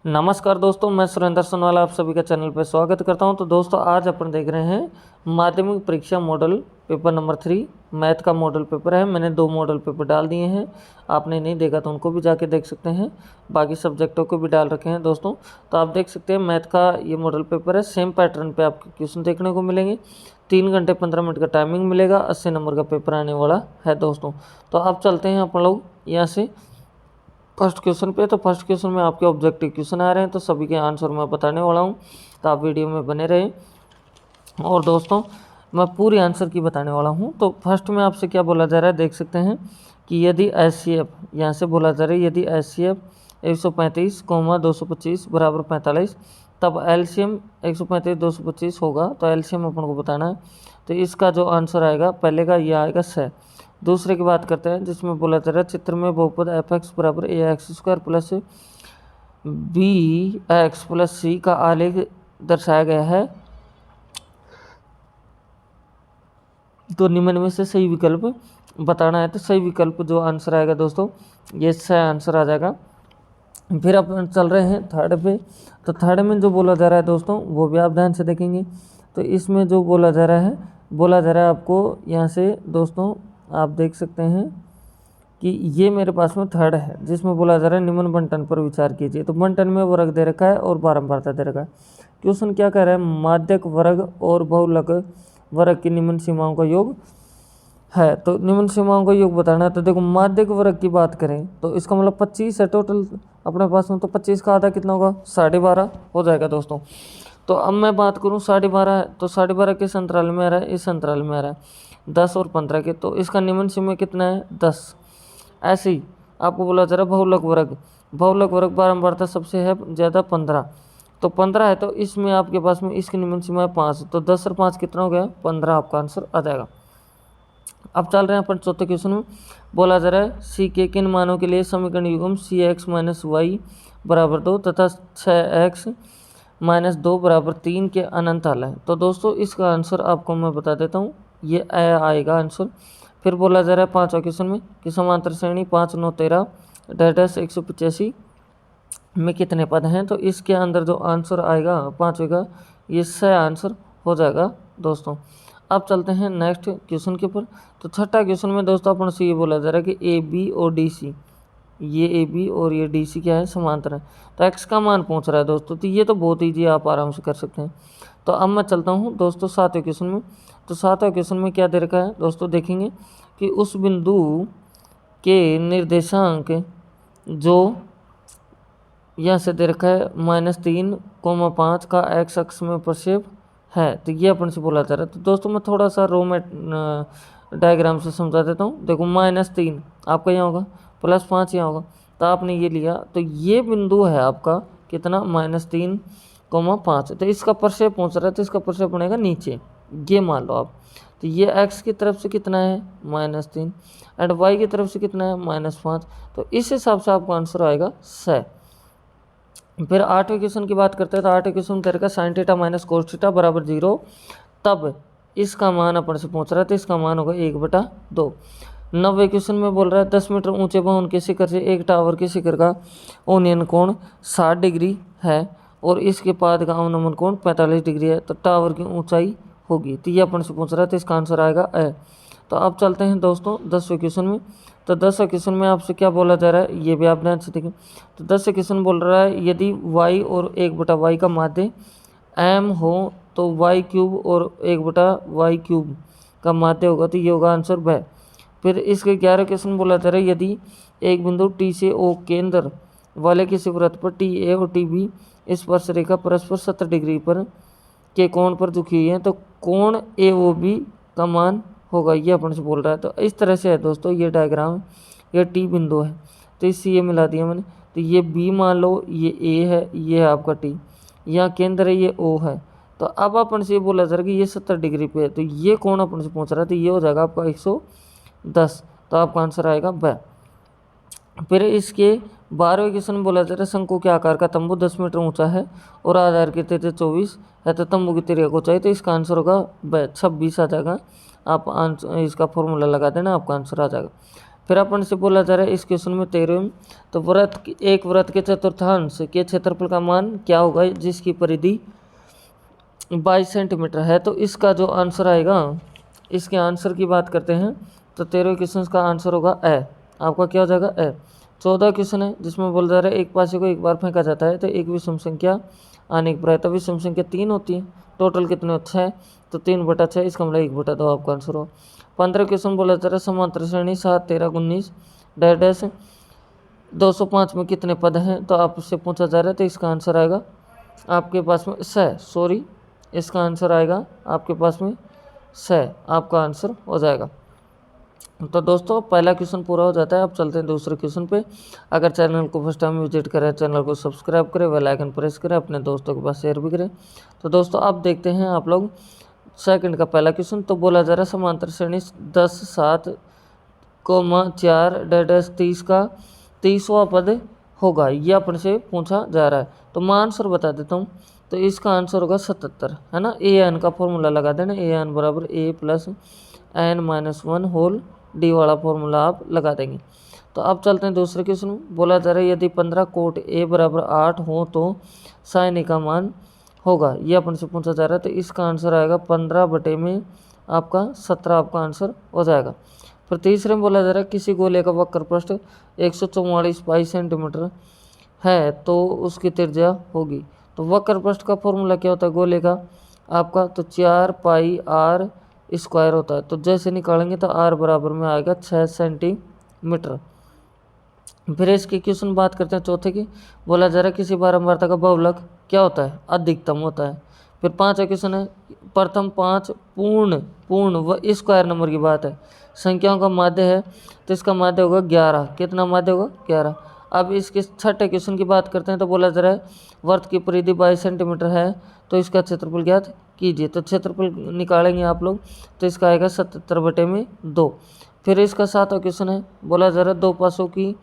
नमस्कार दोस्तों, मैं सुरेंद्र सोनवाल आप सभी का चैनल पर स्वागत करता हूं। तो दोस्तों आज अपन देख रहे हैं माध्यमिक परीक्षा मॉडल पेपर नंबर 3 मैथ का मॉडल पेपर है। मैंने 2 मॉडल पेपर डाल दिए हैं, आपने नहीं देखा तो उनको भी जाके देख सकते हैं, बाकी सब्जेक्टों को भी डाल रखे हैं दोस्तों। तो आप देख सकते हैं मैथ का ये मॉडल पेपर है। सेम पैटर्न पर आपके क्वेश्चन देखने को मिलेंगे। 3 घंटे 15 मिनट का टाइमिंग मिलेगा। 80 नंबर का पेपर आने वाला है दोस्तों। तो आप चलते हैं अपन लोग यहाँ से फर्स्ट क्वेश्चन पे। तो फर्स्ट क्वेश्चन में आपके ऑब्जेक्टिव क्वेश्चन आ रहे हैं, तो सभी के आंसर मैं बताने वाला हूं, तो आप वीडियो में बने रहें। और दोस्तों मैं पूरी आंसर की बताने वाला हूं। तो फर्स्ट में आपसे क्या बोला जा रहा है, देख सकते हैं कि यदि HCF यहाँ से बोला जा रहा है, यदि HCF 135, 225 बराबर 45, तब LCM 135 225 होगा। तो LCM अपन को बताना है। तो इसका जो आंसर आएगा पहले का ये आएगा 6। दूसरे की बात करते हैं जिसमें बोला जा रहा है चित्र में बहुपद fx बराबर ax² plus bx plus c का आलेख दर्शाया गया है। तो निम्न में से सही विकल्प बताना है। तो सही विकल्प जो आंसर आएगा दोस्तों ये सही आंसर आ जाएगा। फिर अपन चल रहे हैं थर्ड पे। तो थर्ड में जो बोला जा रहा है दोस्तों वो भी आप ध्यान से देखेंगे। तो इसमें जो बोला जा रहा है आपको यहाँ से दोस्तों आप देख सकते हैं कि ये मेरे पास में थर्ड है, जिसमें बोला जा रहा है निम्न बंटन पर विचार कीजिए। तो बंटन में वर्ग दे रखा है और बारंबारता दे रखा है। क्वेश्चन क्या कह रहा है, माध्यक वर्ग और बहुलक वर्ग की निम्न सीमाओं का योग है। तो निम्न सीमाओं का योग बताना है। तो देखो माध्यक वर्ग की बात करें तो इसका मतलब 25 है टोटल अपने पास में। तो 25 का आधा कितना होगा, 12.5 हो जाएगा दोस्तों। तो अब मैं बात करूं 12.5 है, तो 12.5 किस अंतराल में आ रहा है, इस अंतराल में आ रहा है 10 और 15 के। तो इसका निम्न सीमा कितना है, 10। ऐसे ही आपको बोला जा रहा है बहुलक वर्ग बारंबारता सबसे है ज़्यादा 15। तो 15 है, तो इसमें आपके पास में इसकी निम्न सीमा है 5। तो 10 और 5 कितना हो गया, 15 आपका आंसर आ जाएगा। अब चल रहे हैं अपन चौथे क्वेश्चन में। बोला जा रहा है सी के किन मानों के लिए समीकरण युग्म CX - y बराबर 2 तथा 6x - 2 बराबर 3 के अनंत हल है। तो दोस्तों इसका आंसर आपको मैं बता देता हूँ, ये आएगा आंसर। फिर बोला जा रहा है पाँचवा क्वेश्चन में कि समांतर श्रेणी 5 9 13 185 में कितने पद हैं। तो इसके अंदर जो आंसर आएगा पाँचवें का ये सही आंसर हो जाएगा दोस्तों। अब चलते हैं नेक्स्ट क्वेश्चन के ऊपर। तो छठा क्वेश्चन में दोस्तों अपन से ये बोला जा रहा है कि AB और DC, ये AB और ये DC क्या है, समांतर है। तो x का मान पूछ रहा है दोस्तों। तो ये तो बहुत ईजी, आप आराम से कर सकते हैं। तो अब मैं चलता हूँ दोस्तों सातवें क्वेश्चन में। तो सातवें क्वेश्चन में क्या दे रखा है दोस्तों, देखेंगे कि उस बिंदु के निर्देशांक जो यहाँ से दे रखा है -3, 5 का x अक्ष में प्रक्षेप है। तो ये अपन से बोला जा रहा है। तो दोस्तों मैं थोड़ा सा रो में डायग्राम से समझा देता हूँ। देखो -3 आपका यहाँ होगा, +5 यहाँ होगा। तो आपने ये लिया, तो ये बिंदु है आपका कितना, -3, 5। तो इसका प्रक्षेप पहुँच रहा है, तो इसका प्रक्षेप बनेगा नीचे, ये मान लो आप। तो ये x की तरफ से कितना है, -3, एंड y की तरफ से कितना है, -5। तो इस हिसाब से आपका आंसर आएगा 6। फिर आठवें क्वेश्चन की बात करते हैं। तो आठवें क्वेश्चन तेरे का sin θ - cos θ बराबर 0, तब इसका मान अपन से पूछ रहा है। तो इसका मान होगा 1/2। 9वें क्वेश्चन में बोल रहा है 10 मीटर ऊंचे भवन के शिखर से एक टावर के शिखर का ओनियन कोण 60 डिग्री है और इसके पाद का अवनमन कोण 45 डिग्री है। तो टावर की ऊंचाई होगी। तो ये अपन से पूछ रहा है। तो इसका आंसर आएगा A। तो अब चलते हैं दोस्तों 10वें क्वेश्चन में। तो 10वें क्वेश्चन में आपसे क्या बोला जा रहा है, ये भी आप ध्यान से देखें। तो 10वें क्वेश्चन बोल रहा है यदि y और 1/y का माध्य m हो तो y³ और 1/y³ का माध्य होगा। तो ये होगा आंसर B। फिर इसके 11 क्वेश्चन बोला जा रहा है यदि एक बिंदु T से O केंद्र वाले किसी वृत्त पर TA और TB स्पर्श रेखा परस्पर 70 डिग्री पर के कोण पर झुकी हुई है, तो कोण AOB का मान होगा, ये अपन से बोल रहा है। तो इस तरह से है दोस्तों ये डायग्राम, ये T बिंदु है। तो इससे ये मिला दिया मैंने। तो ये B मान लो, ये A है, ये है आपका T, यहाँ केंद्र है, ये O है। तो अब अपन से ये बोला जा रहा है कि ये 70 डिग्री पे है। तो ये कोण अपन से पूछ रहा है। तो ये हो जाएगा आपका 110। तो आपका आंसर आएगा B। फिर इसके 12वें क्वेश्चन में बोला जा रहा है शंकु के आकार का तंबू 10 मीटर ऊंचा है और आधार की त्रिज्या 24 है, तो तंबू की त्रिज्या को चाहिए। तो इसका आंसर होगा 26 आ जाएगा। आप आंसर इसका फॉर्मूला लगा देना, आपका आंसर आ जाएगा। फिर अपन से बोला जा रहा है इस क्वेश्चन में 13वें, तो एक वृत्त के चतुर्थांश के क्षेत्रफल का मान क्या होगा जिसकी परिधि 22 सेंटीमीटर है। तो इसका जो आंसर आएगा, इसके आंसर की बात करते हैं तो 13वें क्वेश्चन का आंसर होगा ए। आपका क्या हो जाएगा ए। 14 क्वेश्चन है जिसमें बोला जा रहा है एक पासे को एक बार फेंका जाता है तो एक विषम संख्या आने पर है। तो विषम संख्या 3 होती है, टोटल कितने होता है तो 3/6, इसका मतलब 1/2 आपका आंसर हो। 15 क्वेश्चन बोला जा रहा है समांतर श्रेणी 7, 13, 19 डैश 205 में कितने पद हैं। तो आपसे पूछा जा रहा है तो इसका आंसर आएगा आपके पास में इसका आंसर आएगा आपके पास में आपका आंसर हो जाएगा। तो दोस्तों पहला क्वेश्चन पूरा हो जाता है। अब चलते हैं दूसरे क्वेश्चन पे। अगर चैनल को फर्स्ट टाइम विजिट करें, चैनल को सब्सक्राइब करें, बेल आइकन प्रेस करें, अपने दोस्तों के पास शेयर भी करें। तो दोस्तों अब देखते हैं आप लोग सेकंड का पहला क्वेश्चन। तो बोला जा रहा है समांतर श्रेणी 10, 7, 4 डैश 30 का 30वां पद होगा, ये अपन से पूछा जा रहा है। तो मैं आंसर बता देता हूँ। तो इसका आंसर होगा 77, है ना। ए एन का फॉर्मूला लगा देना, ए एन बराबर A plus N minus 1 whole D वाला फॉर्मूला आप लगा देंगे। तो अब चलते हैं दूसरे क्वेश्चन में। बोला जा रहा है यदि 15 कोट ए बराबर 8 हो तो साइन ए का मान होगा, ये अपन से पूछा जा रहा है। तो इसका आंसर आएगा 15 में आपका 17 आपका आंसर हो जाएगा। फिर तीसरे में बोला जा रहा है किसी गोले का वक्र पृष्ठ 144 सेंटीमीटर है तो उसकी त्रिज्या होगी। तो वक्र पृष्ठ का फॉर्मूला क्या होता है गोले का आपका, तो 4 पाई आर स्क्वायर होता है। तो जैसे निकालेंगे तो आर बराबर में आएगा 6 सेंटीमीटर। फिर इसकी क्वेश्चन बात करते हैं चौथे की। बोला जा रहा है किसी बारंबारता का बहुलक क्या होता है, अधिकतम होता है। फिर पांचवा क्वेश्चन है प्रथम 5 पूर्ण व स्क्वायर नंबर की बात है, संख्याओं का माध्य है तो इसका माध्य होगा 11। कितना माध्य होगा 11। अब इसके छठे क्वेश्चन की बात करते हैं। तो बोला जा रहा है वर्त की परिधि 22 सेंटीमीटर है तो इसका क्षेत्रफल ज्ञात कीजिए। तो क्षेत्रफल निकालेंगे आप लोग तो इसका आएगा 77/2। फिर इसका सातवां क्वेश्चन है। बोला जा रहा है 2 पासों की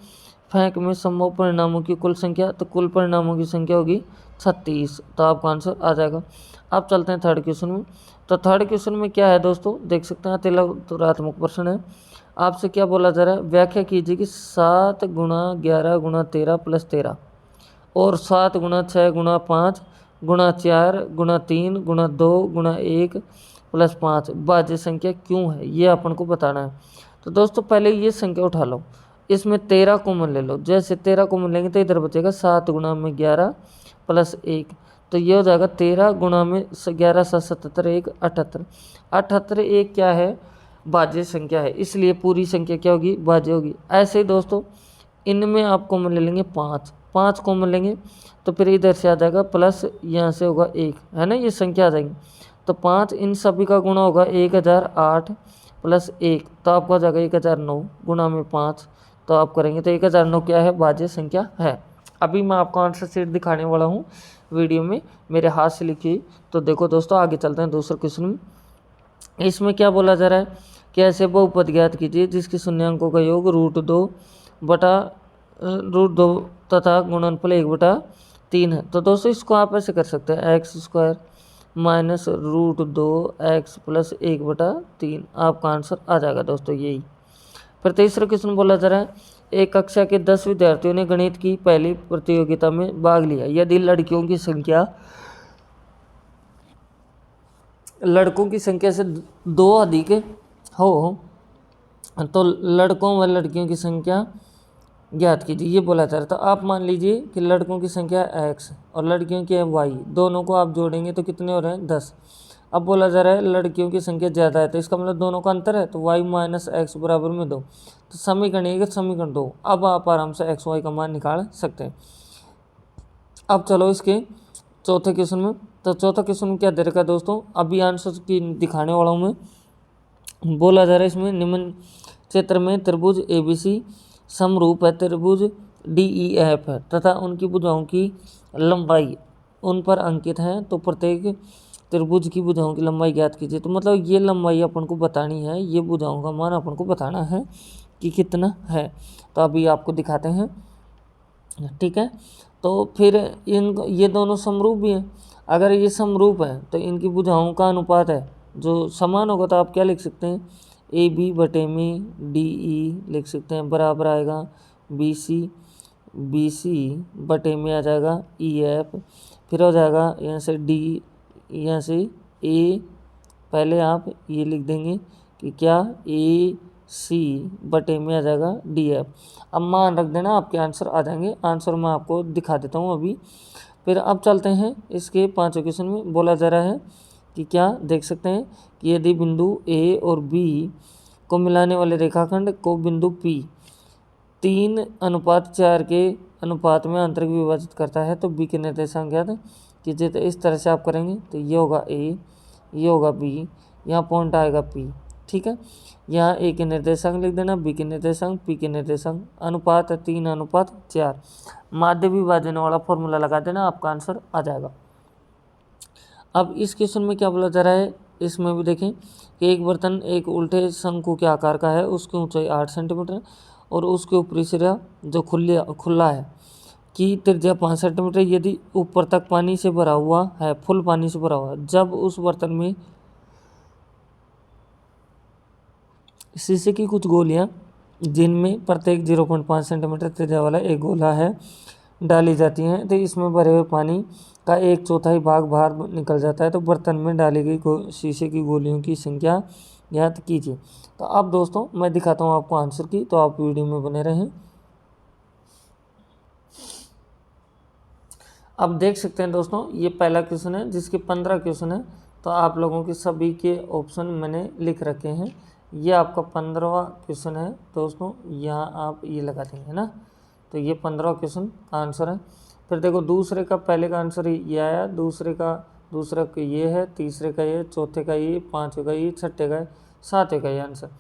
फेंक में संभव परिणामों की कुल संख्या, तो कुल परिणामों की संख्या होगी 36। तो आपका आंसर आ जाएगा। अब चलते हैं थर्ड क्वेश्चन में। तो थर्ड क्वेश्चन में क्या है दोस्तों, देख सकते हैं तुलनात्मक प्रश्न है। आपसे क्या बोला जा रहा है, व्याख्या कीजिए कि 7 गुणा 11 गुणा 13 प्लस 13 और 7 गुणा 6 गुणा 5 गुणा 4 गुणा 3 गुणा 2 गुणा 1 प्लस 5 भाज्य संख्या क्यों है, ये अपन को बताना है। तो दोस्तों पहले ये संख्या उठा लो, इसमें 13 कॉमन ले लो। जैसे 13 कॉमन लेंगे तो इधर बचेगा 7 गुणा में 11 प्लस 1, तो ये हो जाएगा 13 गुणा में 11 7 77 1 78। 78 एक क्या है, भाज्य संख्या है, इसलिए पूरी संख्या क्या होगी, भाज्य होगी। ऐसे ही दोस्तों इनमें आप कॉमन ले लेंगे 5 कॉमन लेंगे तो फिर इधर से आ जाएगा प्लस, यहाँ से होगा 1, है ना, ये संख्या आ जाएगी। तो 5 इन सभी का गुणा होगा 1008 प्लस 1, तो आपका हो जाएगा 1009 गुणा में 5, तो आप करेंगे तो 1009 क्या है, भाज्य संख्या है। अभी मैं आपको आंसर शीट दिखाने वाला हूँ वीडियो में, मेरे हाथ से लिखी। तो देखो दोस्तों आगे चलते हैं दूसरे क्वेश्चन में। इसमें क्या बोला जा रहा है कि ऐसे बहुपद ज्ञात कीजिए जिसके शून्यांकों का योग √2 तथा गुणनफल 1/3 है। तो दोस्तों इसको आप ऐसे कर सकते हैं x² माइनस √2x प्लस 1/3, आपका आंसर आ जाएगा दोस्तों यही। फिर तीसरा क्वेश्चन बोला जा रहा है एक कक्षा के 10 विद्यार्थियों ने गणित की पहली प्रतियोगिता में भाग लिया, यदि लड़कियों की संख्या से 2 अधिक हो तो लड़कों व लड़कियों की संख्या ज्ञात कीजिए, ये बोला जा रहा था। आप मान लीजिए कि लड़कों की संख्या x और लड़कियों की y, दोनों को आप जोड़ेंगे तो कितने हो रहे हैं 10। अब बोला जा रहा है लड़कियों की संख्या ज़्यादा है तो इसका मतलब दोनों का अंतर है, तो y माइनस एक्स बराबर में 2, तो समीकरण 2। अब आप आराम से x y का मान निकाल सकते हैं। अब चलो इसके चौथे क्वेश्चन में। तो चौथा क्वेश्चन में क्या दे रखा है दोस्तों, अभी आंसर की दिखाने वाला हूँ मैं। बोला जा रहा है इसमें निम्न क्षेत्र में त्रिभुज ABC समरूप है, त्रिभुज DEF है तथा उनकी भुजाओं की लंबाई उन पर अंकित है, तो प्रत्येक त्रिभुज की भुजाओं की लंबाई ज्ञात कीजिए। तो मतलब ये लंबाई अपन को बतानी है, ये भुजाओं का मान अपन को बताना है कि कितना है। तो अभी आपको दिखाते हैं, ठीक है। तो फिर ये दोनों समरूप भी हैं। अगर ये समरूप है तो इनकी भुजाओं का अनुपात है जो समान होगा, तो आप क्या लिख सकते हैं ए बी बटे में डी ई लिख सकते हैं, बराबर आएगा बी सी बटे में आ जाएगा ई एफ, फिर हो जाएगा यहाँ से डी, यहाँ से ए, पहले आप ये लिख देंगे कि क्या ए सी बटे में आ जाएगा डी एफ। अब मान रख देना, आपके आंसर आ जाएंगे। आंसर मैं आपको दिखा देता हूँ अभी। फिर अब चलते हैं इसके 5वें क्वेश्चन में। बोला जा रहा है कि क्या देख सकते हैं कि यदि बिंदु ए और बी को मिलाने वाले रेखाखंड को बिंदु पी 3:4 के अनुपात में आंतरिक विभाजित करता है तो बी के निर्देशांक ज्ञात कीजिए। तो इस तरह से आप करेंगे तो ये होगा ए, ये होगा बी, यहाँ पॉइंट आएगा पी, ठीक है। यहाँ ए के निर्देशांक लिख देना, बी के निर्देशांक, पी के निर्देशांक, अनुपात 3:4, माध्य विभाजन वाला फॉर्मूला लगा देना, आपका आंसर आ जाएगा। अब इस क्वेश्चन में क्या बोला जा रहा है, इसमें भी देखें कि एक बर्तन एक उल्टे शंकु के आकार का है, उसकी ऊंचाई 8 सेंटीमीटर और उसके ऊपरी सिरा जो खुला है की त्रिज्या 5 सेंटीमीटर। यदि ऊपर तक पानी से भरा हुआ है, फुल पानी से भरा हुआ है, जब उस बर्तन में शीशे की कुछ गोलियां जिनमें प्रत्येक 0.5 सेंटीमीटर त्रिज्या वाला एक गोला है डाली जाती हैं, तो इसमें भरे हुए पानी का 1/4 भाग बाहर निकल जाता है, तो बर्तन में डाली गई शीशे की गोलियों की संख्या ज्ञात कीजिए। तो अब दोस्तों मैं दिखाता हूँ आपको आंसर की, तो आप वीडियो में बने रहें। अब देख सकते हैं दोस्तों, ये पहला क्वेश्चन है जिसके 15 क्वेश्चन है, तो आप लोगों के सभी के ऑप्शन मैंने लिख रखे हैं। ये आपका 15वां क्वेश्चन है दोस्तों, यहाँ आप ये लगा देंगे ना, तो ये 15वां क्वेश्चन का आंसर है। फिर देखो दूसरे का, पहले का आंसर ये आया, दूसरा का ये है, तीसरे का ये, चौथे का ये, 5वें का ये, छठे का, 7वें का ये आंसर।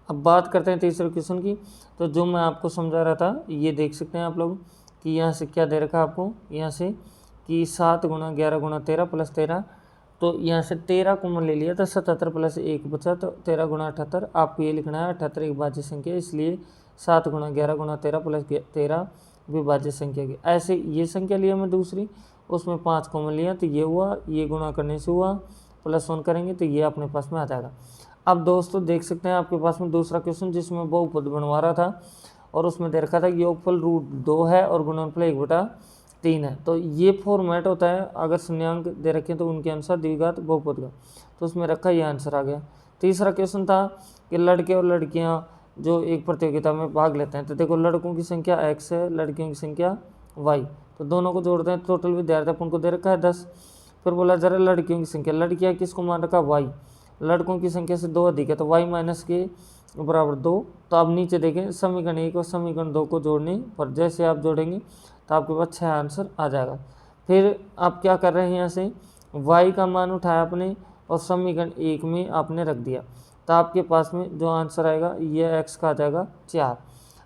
अब बात करते हैं तीसरे क्वेश्चन की। तो जो मैं आपको समझा रहा था, ये देख सकते हैं आप लोग कि यहाँ से क्या दे रखा है आपको, यहाँ से कि 7 × 11 × 13 + 13, तो यहाँ से 13 कॉमन ले लिया तो 77 + 1 बचा, तो 13 × 78 आपको ये लिखना है। 78 एक भाज्य संख्या, इसलिए 7 × 11 × 13 + 13 विभाज्य संख्या की। ऐसे ये संख्या लिया मैं दूसरी, उसमें 5 कॉमन लिया तो ये हुआ, ये गुणा करने से हुआ, +1 करेंगे तो ये अपने पास में आ जाएगा। अब दोस्तों देख सकते हैं आपके पास में दूसरा क्वेश्चन जिसमें बहुपद बनवा रहा था और उसमें दे रखा था योगफल √2 है और गुणनफल 1/3 है। तो ये फॉर्मेट होता है, अगर शून्यांक दे रखे तो उनके अनुसार द्विघात बहुपद का, तो उसमें रखा ये आंसर आ गया। तीसरा क्वेश्चन था कि लड़के और लड़कियां जो एक प्रतियोगिता में भाग लेते हैं, तो देखो लड़कों की संख्या x है, लड़कियों की संख्या y, तो दोनों को जोड़ते हैं, टोटल विद्यार्थी अपन को दे रखा है 10। फिर बोला जरा लड़कियों की संख्या, लड़कियां किसको मान रखा y, लड़कों की संख्या से 2 अधिक है तो y - के बराबर 2। तो अब नीचे देखें समीकरण 1 और समीकरण 2 को जोड़ने पर जैसे आप जोड़ेंगे तो आपके पास 6 आंसर आ जाएगा। फिर आप क्या कर रहे हैं, यहाँ से y का मान उठाया आपने और समीकरण 1 में आपने रख दिया, तो आपके पास में जो आंसर आएगा ये x का आ जाएगा 4।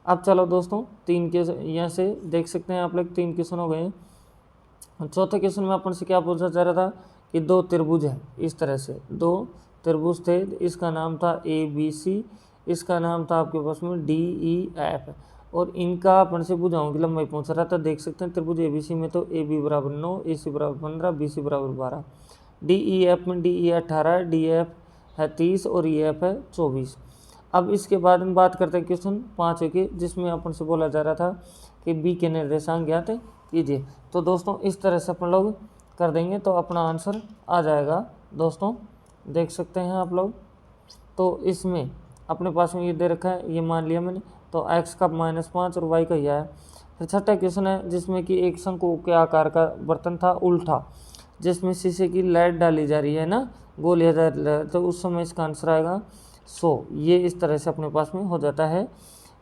अब चलो दोस्तों 3 के यहाँ से देख सकते हैं आप लोग 3 क्वेश्चन हो गए। चौथे क्वेश्चन में अपन से क्या पूछा जा रहा था कि 2 त्रिभुज हैं, इस तरह से 2 त्रिभुज थे, इसका नाम था ABC, इसका नाम था आपके पास में DEF, और इनका अपन से भुजाओं की लंबाई पूछ रहा था। देख सकते हैं त्रिभुज ABC में तो AB = 9, AC = 15, BC = 12, DEF में DE 18, DF है 30 और EF है 24। अब इसके बाद हम बात करते हैं क्वेश्चन 5 के, जिसमें अपन से बोला जा रहा था कि B के निर्देशांक ज्ञात कीजिए। तो दोस्तों इस तरह से अपन लोग कर देंगे तो अपना आंसर आ जाएगा। दोस्तों देख सकते हैं आप लोग, तो इसमें अपने पास में ये दे रखा है, ये मान लिया मैंने, तो x का -5 और y का यह है। फिर छठा क्वेश्चन है जिसमें कि एक शंकु के आकार का बर्तन था उल्टा, जिसमें शीशे की लाइट डाली जा रही है ना, गोलियां, तो उस समय इसका आंसर आएगा 100। ये इस तरह से अपने पास में हो जाता है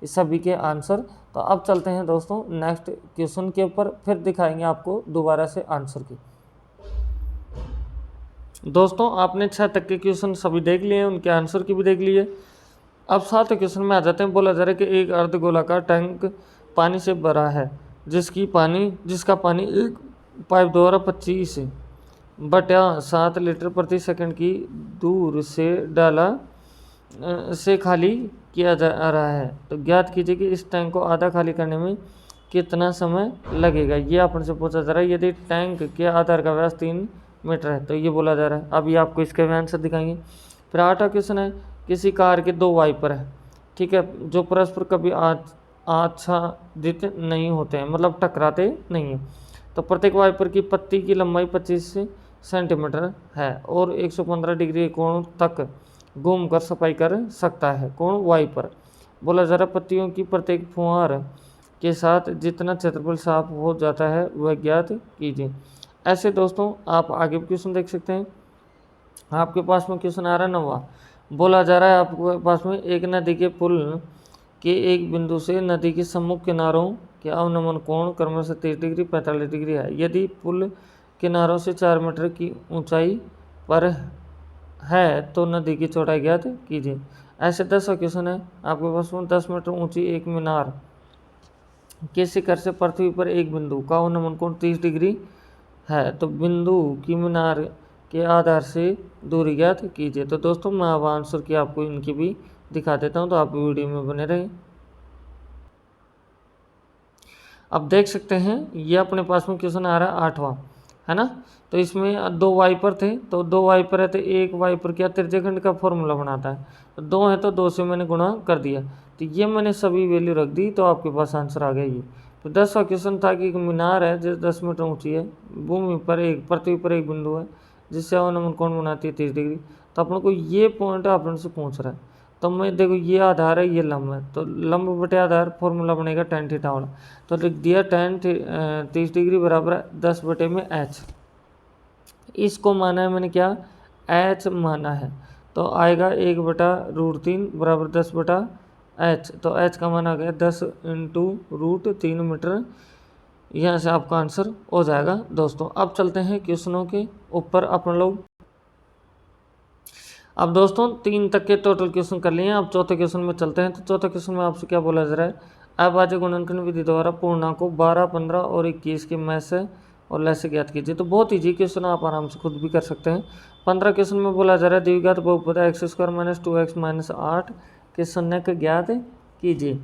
इस सभी के आंसर। तो अब चलते हैं दोस्तों नेक्स्ट क्वेश्चन के ऊपर, फिर दिखाएंगे आपको दोबारा से आंसर की। दोस्तों आपने 6 तक के क्वेश्चन सभी देख लिए, उनके आंसर की भी देख लिए। अब 7 क्वेश्चन में आ जाते हैं। बोला जा रहा है कि एक अर्धगोलाकार टैंक पानी से भरा है जिसका पानी एक पाइप द्वारा 25/7 लीटर प्रति सेकंड की दूर से खाली किया जा रहा है। तो ज्ञात कीजिए कि इस टैंक को आधा खाली करने में कितना समय लगेगा। ये अपन से पूछा जा रहा है। यदि टैंक के आधार का व्यास 3 मीटर है तो ये बोला जा रहा है। अभी आपको इसके भी आंसर दिखाएंगे। फिर 8वां क्वेश्चन है किसी कार के दो वाइपर है, ठीक है, जो परस्पर कभी आच्छादित नहीं होते हैं, मतलब टकराते नहीं हैं। तो प्रत्येक वाइपर की पत्ती की लंबाई 25 सेंटीमीटर है और 115 डिग्री कोण तक घूम कर सफाई कर सकता है। कोण वाइपर। बोला जरा पत्तियों की प्रत्येक फुहार के साथ जितना क्षेत्रफल साफ हो जाता है वह ज्ञात कीजिए। ऐसे दोस्तों आप आगे भी क्वेश्चन देख सकते हैं। आपके पास में क्वेश्चन आ रहा है 9वां। बोला जा रहा है आपके पास में एक नदी के पुल के एक बिंदु से नदी के सम्मुख किनारों के अवनमन कोण क्रमशः 30 डिग्री 45 डिग्री है। यदि पुल किनारों से 4 मीटर की ऊंचाई पर है तो नदी की चौड़ाई ज्ञात कीजिए। ऐसे 10वां क्वेश्चन है आपके पास में 10 मीटर ऊंची एक मीनार के शिखर से पृथ्वी पर एक बिंदु का अवनमन कोण 30 डिग्री है, तो बिंदु की मीनार के आधार से दूरी ज्ञात कीजिए। तो दोस्तों मैं अब आंसर की आपको इनकी भी दिखा देता हूं, तो आप वीडियो में बने रहें। अब देख सकते हैं ये अपने पास में क्वेश्चन आ रहा है 8वां, है ना। तो इसमें 2 वाइपर थे, तो 2 वाइपर है तो एक वाइपर क्या त्रिज्यखंड का फॉर्मूला बनाता है, तो 2 है तो 2 से मैंने गुणा कर दिया, तो ये मैंने सभी वैल्यू रख दी, तो आपके पास आंसर आ गया ये। तो 10वां क्वेश्चन था कि एक मीनार है जो 10 मीटर ऊंची है, भूमि पर एक पृथ्वी पर एक बिंदु है जिससे अवनमन कोण बनाती है 30 डिग्री। तो अपन को ये पॉइंट अपन से पूछ रहा है, तो मैं देखो ये आधार है ये लंब है, तो लंब बटे आधार फॉर्मूला बनेगा tan थीटा वाला, तो लिख दिया tan 30 डिग्री बराबर है 10 बटे में h। इसको माना है मैंने क्या, h माना है, तो आएगा 1/√3 बराबर 10 बटा h, तो h का मान आ गया 10 × √3 मीटर। यहाँ से आपका आंसर हो जाएगा दोस्तों। अब चलते हैं क्वेश्चनों के ऊपर अपन लोग। अब दोस्तों 3 तक के टोटल क्वेश्चन कर लिए हैं, अब चौथे क्वेश्चन में चलते हैं। तो चौथे क्वेश्चन में आपसे क्या बोला जा रहा है, अभाज्य गुणनखंड विधि द्वारा पूर्णांक को 12, 15 और 21 के में से और लैसे ज्ञात कीजिए। तो बहुत ईजी क्वेश्चन, आप आराम से खुद भी कर सकते हैं। 15 क्वेश्चन में बोला जा रहा है द्विघात बहुपद x² - 2x - 8 के शून्यक ज्ञात कीजिए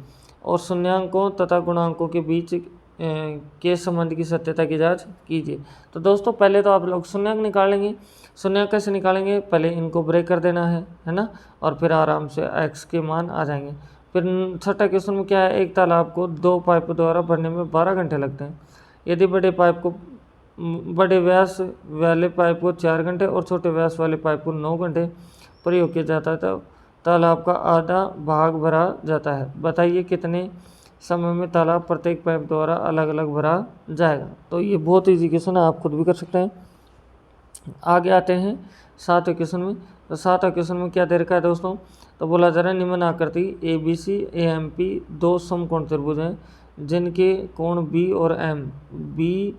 और शून्यांकों तथा गुणांकों के बीच के संबंध की सत्यता की जांच कीजिए। तो दोस्तों पहले तो आप लोग शून्यक निकालेंगे। शून्यक कैसे निकालेंगे, पहले इनको ब्रेक कर देना है ना, और फिर आराम से x के मान आ जाएंगे। फिर छठा क्वेश्चन में क्या है, एक तालाब को 2 पाइप द्वारा भरने में 12 घंटे लगते हैं। यदि बड़े व्यास वाले पाइप को 4 घंटे और छोटे व्यास वाले पाइप को 9 घंटे प्रयोग किया जाता है, तो तालाब का आधा भाग भरा जाता है। बताइए कितने समय में तालाब प्रत्येक पाइप द्वारा अलग अलग भरा जाएगा। तो ये बहुत ईजी क्वेश्चन है, आप खुद भी कर सकते हैं। आगे आते हैं 7वें क्वेश्चन में। तो 7वां क्वेश्चन में क्या दे रखा है दोस्तों, तो बोला जा रहा है निम्न आकृति ABC AMP 2 समकोण त्रिभुज हैं जिनके कोण B और M, B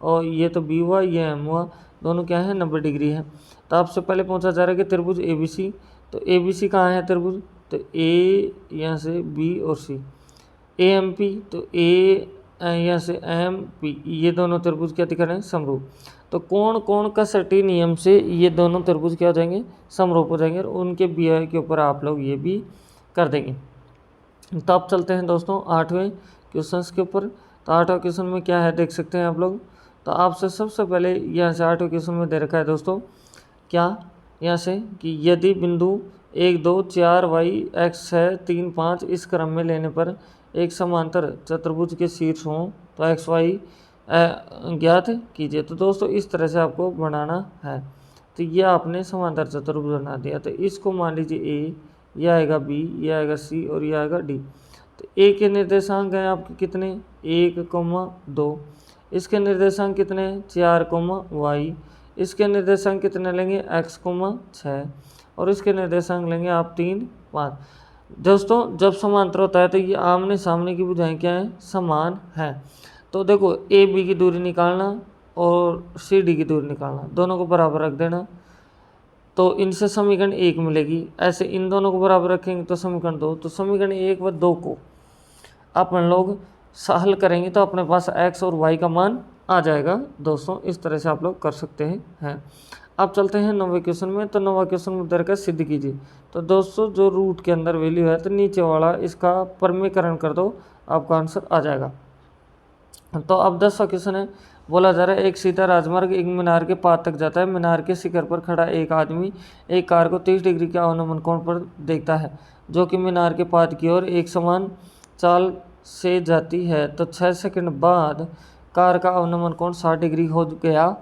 और ये तो B हुआ ये M हुआ, दोनों क्या है 90 डिग्री है। तो आपसे पहले पूछा जा रहा है कि त्रिभुज ABC, तो ABC कहाँ है त्रिभुज, तो A यहाँ से B और C। AMP तो A यहाँ से MP, ये दोनों त्रिभुज क्या दिखा रहे हैं समरूप। तो कोण कसौटी नियम से ये दोनों त्रिभुज क्या हो जाएंगे समरूप हो जाएंगे, और उनके व्यय के ऊपर आप लोग ये भी कर देंगे। तो अब चलते हैं दोस्तों 8वें क्वेश्चन के ऊपर। तो 8वां क्वेश्चन में क्या है देख सकते हैं आप लोग। तो आपसे सबसे पहले यहाँ से 8वें क्वेश्चन में दे रखा है दोस्तों क्या, यहाँ से कि यदि बिंदु 1, 2, 4 y x 6, 3, 5 इस क्रम में लेने पर एक समांतर चतुर्भुज के शीर्ष हों तो एक्स वाई ज्ञात कीजिए। तो दोस्तों इस तरह से आपको बनाना है। तो ये आपने समांतर चतुर्भुज बना दिया, तो इसको मान लीजिए ए, यह आएगा बी, यह आएगा सी और यह आएगा डी। तो ए के निर्देशांक हैं आपके कितने 1, 2, इसके निर्देशांक कितने 4, y, इसके निर्देशांक कितने लेंगे x, 6 और इसके निर्देशांक लेंगे आप 3, 5। दोस्तों जब समांतर होता है तो ये आमने सामने की भुजाएं क्या हैं समान है। तो देखो ए बी की दूरी निकालना और सी डी की दूरी निकालना, दोनों को बराबर रख देना, तो इनसे समीकरण 1 मिलेगी। ऐसे इन दोनों को बराबर रखेंगे तो समीकरण 2, तो समीकरण 1 व 2 को अपन लोग हल करेंगे तो अपने पास x और y का मान आ जाएगा। दोस्तों इस तरह से आप लोग कर सकते हैं। अब चलते हैं 9वें क्वेश्चन में। तो 9वां क्वेश्चन में दर का सिद्ध कीजिए। तो दोस्तों जो रूट के अंदर वैल्यू है तो नीचे वाला इसका परमीकरण कर दो, आपका आंसर आ जाएगा। तो अब 10वां क्वेश्चन है, बोला जा रहा है एक सीधा राजमार्ग एक मीनार के पास तक जाता है। मीनार के शिखर पर खड़ा एक आदमी एक कार को 30 डिग्री के अवनमन कोण पर देखता है, जो कि मीनार के पाद की ओर एक समान चाल से जाती है। तो 6 सेकंड बाद कार का अवनमन कोण 60 डिग्री हो गया।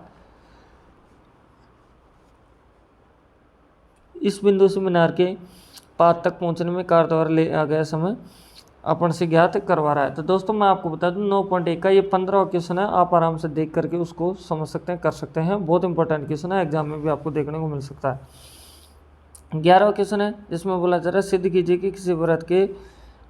इस बिंदु से मीनार के पाद तक पहुंचने में कार द्वारा ले आ गया समय अपन से ज्ञात करवा रहा है। तो दोस्तों मैं आपको बता दूं 9.1 का ये 15वां क्वेश्चन है, आप आराम से देख करके उसको समझ सकते हैं, कर सकते हैं। बहुत इंपॉर्टेंट क्वेश्चन है, एग्जाम में भी आपको देखने को मिल सकता है। 11वां क्वेश्चन है जिसमें बोला जा रहा है सिद्ध कीजिए कि किसी वृत्त के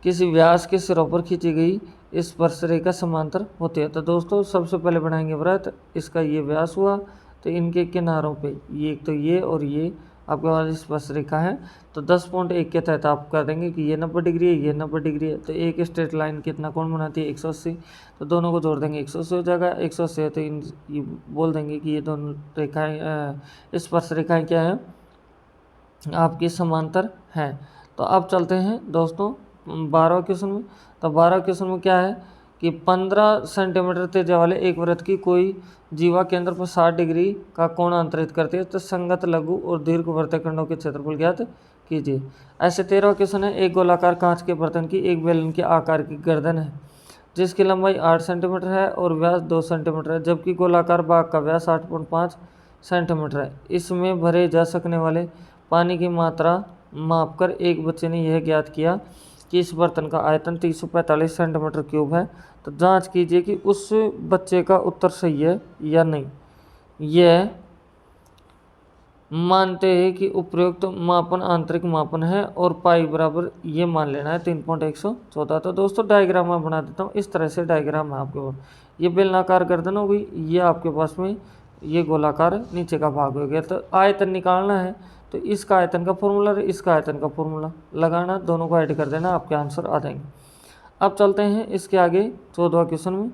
किसी व्यास के सिरों पर खींची गई स्पर्श रेखा समांतर होती है। तो दोस्तों सबसे पहले बनाएंगे वृत्त, इसका ये व्यास हुआ, तो इनके किनारों पे ये एक तो ये और ये आपके पास स्पर्श रेखा है। तो 10.1 के तहत आप कर देंगे कि ये 90 डिग्री है, ये 90 डिग्री है। तो एक स्ट्रेट लाइन कितना कोण बनाती है 180, तो दोनों को जोड़ देंगे 180 हो जाएगा। 180 है तो ये बोल देंगे कि ये दोनों रेखाएँ स्पर्श रेखाएँ क्या है आपकी समांतर हैं। तो अब चलते हैं दोस्तों 12वां क्वेश्चन में। तो 12वां क्वेश्चन में क्या है कि 15 सेंटीमीटर त्रिज्या वाले एक वृत्त की कोई जीवा केंद्र पर 60 डिग्री का कोण अंतरित करती है। तो संगत लघु और दीर्घ वृत्तखंडों के क्षेत्रफल ज्ञात कीजिए। ऐसे 13वां क्वेश्चन है, एक गोलाकार कांच के बर्तन की एक बेलन के आकार की गर्दन है जिसकी लंबाई 8 सेंटीमीटर है और व्यास 2 सेंटीमीटर है, जबकि गोलाकार बाग का व्यास 8.5 सेंटीमीटर है। इसमें भरे जा सकने वाले पानी की मात्रा मापकर एक बच्चे ने यह ज्ञात किया कि इस बर्तन का आयतन 345 सेंटीमीटर क्यूब है। तो जांच कीजिए कि उस बच्चे का उत्तर सही है या नहीं। यह मानते हैं कि उपयुक्त मापन आंतरिक मापन है और पाई बराबर ये मान लेना है 3.114। तो दोस्तों डायग्राम मैं बना देता हूँ, इस तरह से डायग्राम है आपके पास। ये बेलनाकार गर्दन हो गई, ये आपके पास में ये गोलाकार नीचे का भाग हो गया। तो आयतन निकालना है तो इसका आयतन का फॉर्मूला और इसका आयतन का फॉर्मूला लगाना, दोनों को ऐड कर देना, आपके आंसर आ जाएंगे। अब चलते हैं इसके आगे 14वां क्वेश्चन में।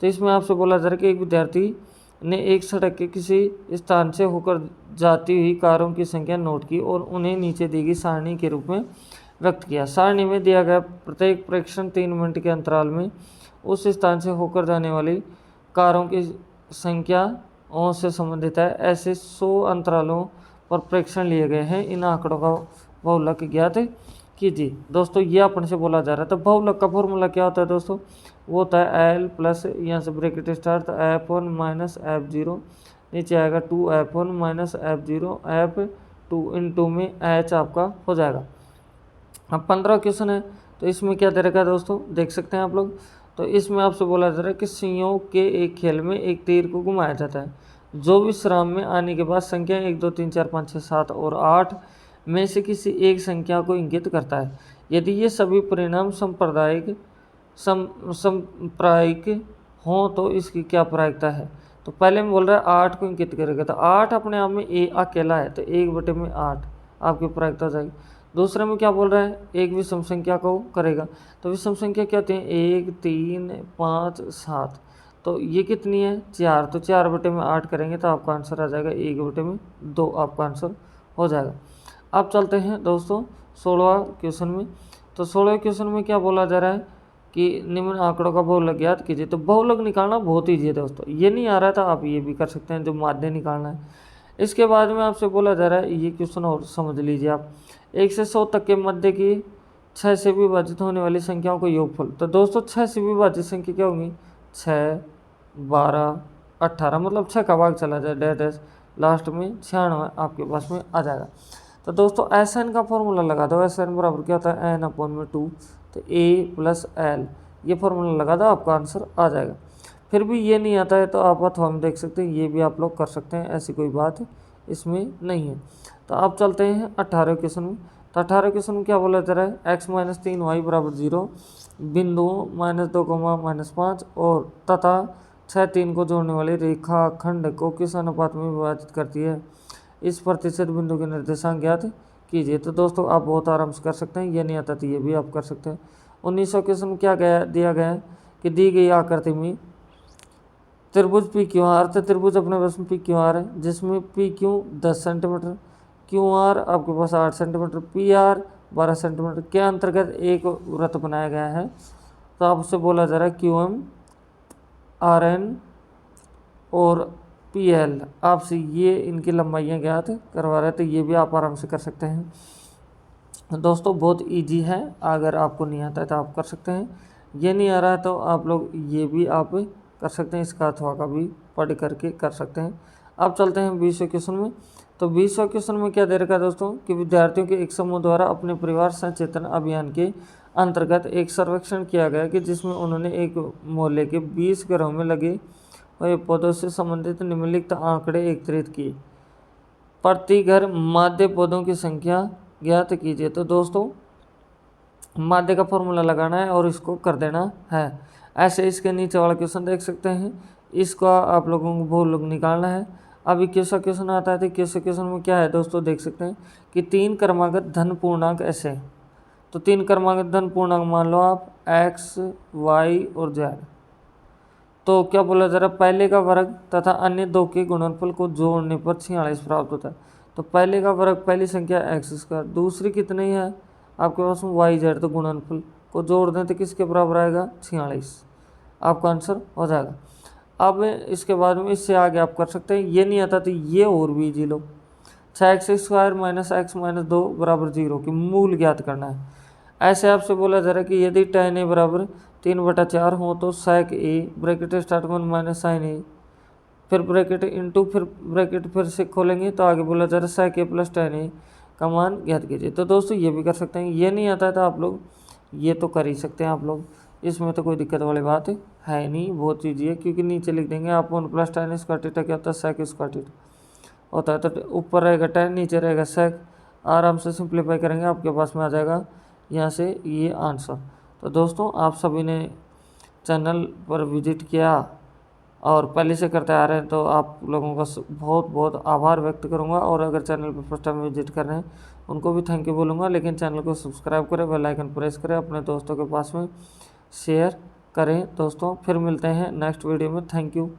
तो इसमें आपसे बोला जा रहा है कि एक विद्यार्थी ने एक सड़क के किसी स्थान से होकर जाती हुई कारों की संख्या नोट की और उन्हें नीचे दी गई सारणी के रूप में व्यक्त किया। सारणी में दिया गया प्रत्येक प्रेक्षण 3 मिनट के अंतराल में उस स्थान से होकर जाने वाली कारों की संख्याओं से संबंधित है। ऐसे 100 अंतरालों पर प्रेक्षण लिए गए हैं। इन आंकड़ों का बहुलक ज्ञात कीजिए। दोस्तों ये अपन से बोला जा रहा है। तो बहुलक का फॉर्मूला क्या होता है दोस्तों, वो होता है L प्लस, यहाँ से ब्रैकेट स्टार्ट, तो F1 माइनस F0, नीचे आएगा 2F1 माइनस F0 F2 इन 2 में H आपका हो जाएगा। अब 15 क्वेश्चन है, तो इसमें क्या दे रखा है दोस्तों, देख सकते हैं आप लोग। तो इसमें आपसे बोला जा रहा है कि संयोग के एक खेल में एक तीर को घुमाया जाता है जो विश्राम में आने के बाद संख्या 1 2 3 4 5 6 7 और 8 में से किसी एक संख्या को इंगित करता है। यदि ये सभी परिणाम सांप्रदायिक हों तो इसकी क्या प्रायिकता है। तो पहले में बोल रहा है 8 को इंगित करेगा, तो 8 अपने आप में अकेला है, तो 1/8 आपकी प्रायिकता हो जाएगी। दूसरे में क्या बोल रहा है, एक विषम संख्या को करेगा, तो विषम संख्या क्या होती है 1 3 5 7, तो ये कितनी है 4, तो 4/8 करेंगे तो आपका आंसर आ जाएगा 1/2 आपका आंसर हो जाएगा। अब चलते हैं दोस्तों 16वां क्वेश्चन में। तो 16वें क्वेश्चन में क्या बोला जा रहा है कि निम्न आंकड़ों का बहुलक ज्ञात कीजिए। तो बहुलक निकालना बहुत ईजी है दोस्तों, ये नहीं आ रहा था आप ये भी कर सकते हैं, जो माध्य निकालना है। इसके बाद में आपसे बोला जा रहा है ये क्वेश्चन और समझ लीजिए आप, 1 से 100 तक के मध्य की 6 से विभाजित होने वाली संख्याओं को योगफल। तो दोस्तों 6 से विभाजित संख्या क्या होगी 6 12 18, मतलब 6 का भाग चला जाए डैश लास्ट में 96 आपके पास में आ जाएगा। तो दोस्तों SN का फॉर्मूला लगा दो, SN बराबर क्या होता है n/2, तो A + L, ये फॉर्मूला लगा दो आपका आंसर आ जाएगा। फिर भी ये नहीं आता है तो आप अथवा में देख सकते हैं, ये भी आप लोग कर सकते हैं, ऐसी कोई बात इसमें नहीं है। तो आप चलते हैं 18वें क्वेश्चन में। तो 18वें क्वेश्चन में क्या बोला जा रहा है, x - 3y = 0 बिंदुओं -2, -5 और तथा 6 3 को जोड़ने वाली रेखा खंड को किस अनुपात में विभाजित करती है, इस प्रतिशत बिंदु के निर्देशांक ज्ञात कीजिए। तो दोस्तों आप बहुत आराम से कर सकते हैं, ये नहीं आता तो ये भी आप कर सकते हैं। 1900 क्वेश्चन में क्या दिया गया है कि दी गई आकृति में त्रिभुज PQR, तो त्रिभुज अपने पास में PQR है जिसमें PQ 10 सेंटीमीटर, QR आपके पास 8 सेंटीमीटर, PR 12 सेंटीमीटर के अंतर्गत एक वृत्त बनाया गया है। तो आपसे बोला जा रहा है QM RN और PL आपसे ये इनकी लंबाइयाँ ज्ञात करवा रहे हैं, तो ये भी आप आराम से कर सकते हैं। दोस्तों बहुत इजी है, अगर आपको नहीं आता है तो आप कर सकते हैं, ये नहीं आ रहा है तो आप लोग ये भी आप कर सकते हैं, इसका अथवा का भी पढ़ करके कर सकते हैं। अब चलते हैं 20वें क्वेश्चन में। तो 20वें क्वेश्चन में क्या दे रखा है दोस्तों कि विद्यार्थियों के एक समूह द्वारा अपने परिवार सचेतन अभियान के अंतर्गत एक सर्वेक्षण किया गया कि जिसमें उन्होंने एक मोहल्ले के 20 घरों में लगे हुए पौधों से संबंधित निम्नलिखित आंकड़े एकत्रित किए। प्रति घर माध्य पौधों की संख्या ज्ञात कीजिए। तो दोस्तों माध्य का फॉर्मूला लगाना है और इसको कर देना है। ऐसे इसके नीचे वाला क्वेश्चन देख सकते हैं, इसका आप लोगों को वो लोग निकालना है। अब 21वां क्वेश्चन आता है, तो 21वें क्वेश्चन में क्या है दोस्तों, देख सकते हैं कि 3 क्रमागत धन पूर्णांक ऐसे। तो 3 क्रमागत धन पूर्णांक मान लो आप x, y और z। तो क्या बोला जा रहा है, पहले का वर्ग तथा अन्य 2 के गुणनफल को जोड़ने पर 46 प्राप्त होता है। तो पहले का वर्ग पहली संख्या x², दूसरी कितनी है आपके पास में yz, तो गुणनफल को जोड़ दें तो किसके बराबर आएगा 46, आपका आंसर हो जाएगा। अब इसके बाद में इससे आगे आप कर सकते हैं, ये नहीं आता तो ये और भी जी लो, 6x² - x - 2 = 0 की मूल ज्ञात करना है। ऐसे आपसे बोला जा रहा है कि यदि tan a बराबर 3/4 हो तो sec a ब्रैकेट स्टार्ट में -sin a, फिर ब्रैकेट इंटू, फिर ब्रैकेट फिर से खोलेंगे तो आगे बोला जा रहा है sec a + tan a का मान ज्ञात कीजिए। तो दोस्तों ये भी कर सकते हैं, ये नहीं आता है तो आप लोग ये तो कर ही सकते हैं आप लोग, इसमें तो कोई दिक्कत वाली बात है नहीं, बहुत ईजी है, क्योंकि नीचे लिख देंगे आप 1 + tan स्क्वायर क्या होता है sec स्क्वायर होता है। तो ऊपर रहेगा tan, नीचे रहेगा sec, आराम से सिंप्लीफाई करेंगे आपके पास में आ जाएगा यहाँ से ये आंसर। तो दोस्तों आप सभी ने चैनल पर विजिट किया और पहले से करते आ रहे हैं तो आप लोगों का बहुत बहुत आभार व्यक्त करूंगा, और अगर चैनल पर फर्स्ट टाइम विजिट कर रहे हैं उनको भी थैंक यू बोलूँगा। लेकिन चैनल को सब्सक्राइब करें, बेल आइकन प्रेस करें, अपने दोस्तों के पास में शेयर करें। दोस्तों फिर मिलते हैं नेक्स्ट वीडियो में, थैंक यू।